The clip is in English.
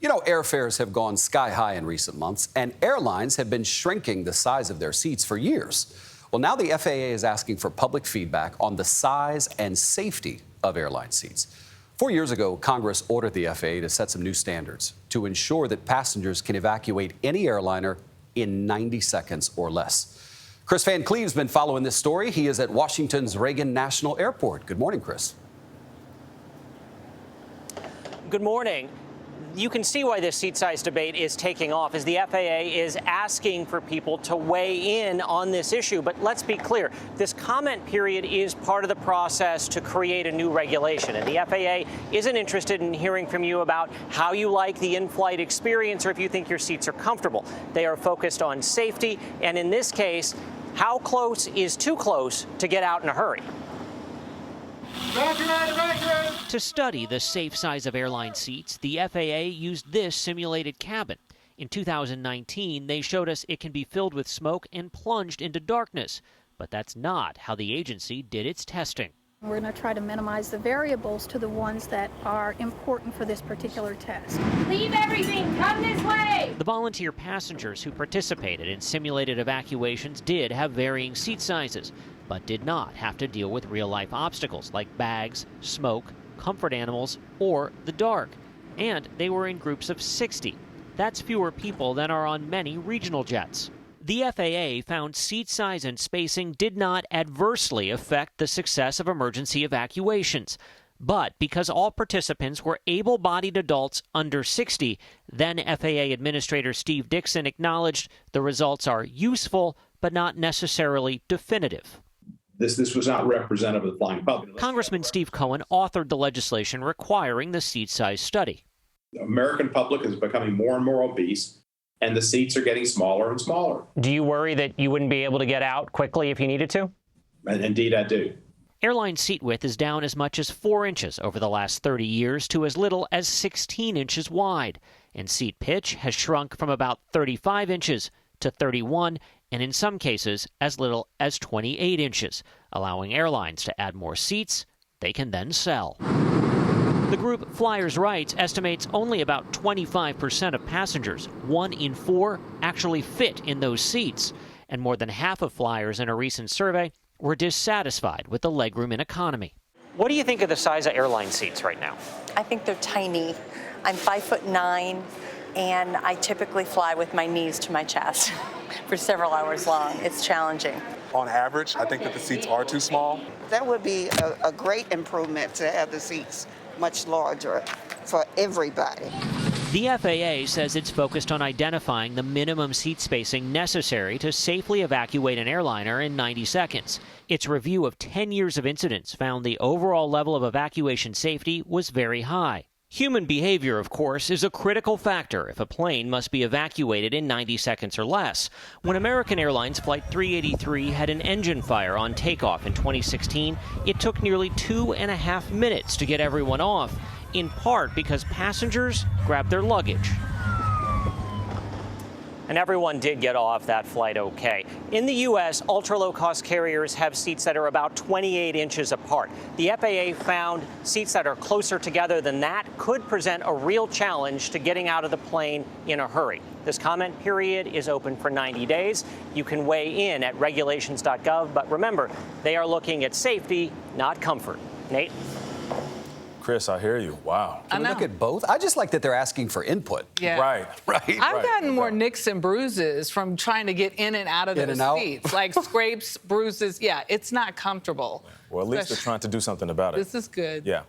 You know, airfares have gone sky high in recent months, and airlines have been shrinking the size of their seats for years. Well, now the FAA is asking for public feedback on the size and safety of airline seats. 4 years ago, Congress ordered the FAA to set some new standards to ensure that passengers can evacuate any airliner in 90 seconds or less. Kris Van Cleave's been following this story. He is at Washington's Reagan National Airport. Good morning, Kris. Good morning. You can see why this seat size debate is taking off as the FAA is asking for people to weigh in on this issue. But let's be clear, this comment period is part of the process to create a new regulation. And the FAA isn't interested in hearing from you about how you like the in-flight experience or if you think your seats are comfortable. They are focused on safety. And in this case, how close is too close to get out in a hurry? To study the safe size of airline seats, the FAA used this simulated cabin. In 2019, they showed us it can be filled with smoke and plunged into darkness. But that's not how the agency did its testing. We're going to try to minimize the variables to the ones that are important for this particular test. Leave everything, come this way! The volunteer passengers who participated in simulated evacuations did have varying seat sizes, but did not have to deal with real-life obstacles like bags, smoke, comfort animals, or the dark. And they were in groups of 60. That's fewer people than are on many regional jets. The FAA found seat size and spacing did not adversely affect the success of emergency evacuations. But because all participants were able-bodied adults under 60, then FAA Administrator Steve Dixon acknowledged the results are useful but not necessarily definitive. This was not representative of the flying public. Congressman Steve Cohen authored the legislation requiring the seat size study. The American public is becoming more and more obese, and the seats are getting smaller and smaller. Do you worry that you wouldn't be able to get out quickly if you needed to? And indeed, I do. Airline seat width is down as much as 4 inches over the last 30 years to as little as 16 inches wide. And seat pitch has shrunk from about 35 inches to 31, and in some cases as little as 28 inches, allowing airlines to add more seats they can then sell. The group Flyers Rights estimates only about 25% of passengers, 1 in 4, actually fit in those seats. And more than half of flyers in a recent survey were dissatisfied with the legroom in economy. What do you think of the size of airline seats right now? I think they're tiny. I'm 5'9", and I typically fly with my knees to my chest for several hours long. It's challenging. On average, I think that the seats are too small. That would be a great improvement to have the seats much larger for everybody. The FAA says it's focused on identifying the minimum seat spacing necessary to safely evacuate an airliner in 90 seconds. Its review of 10 years of incidents found the overall level of evacuation safety was very high. Human behavior, of course, is a critical factor if a plane must be evacuated in 90 seconds or less. When American Airlines Flight 383 had an engine fire on takeoff in 2016, it took nearly 2.5 minutes to get everyone off, in part because passengers grabbed their luggage. And everyone did get off that flight okay. In the U.S., ultra-low-cost carriers have seats that are about 28 inches apart. The FAA found seats that are closer together than that could present a real challenge to getting out of the plane in a hurry. This comment period is open for 90 days. You can weigh in at regulations.gov, but remember, they are looking at safety, not comfort. Nate? Kris, I hear you. Wow. Can we look at both? I just like that they're asking for input. Yeah. Right. I've gotten more nicks and bruises from trying to get in and out of those seats. Like scrapes, bruises. Yeah, it's not comfortable. Well, at least they're trying to do something about it. This is good. Yeah.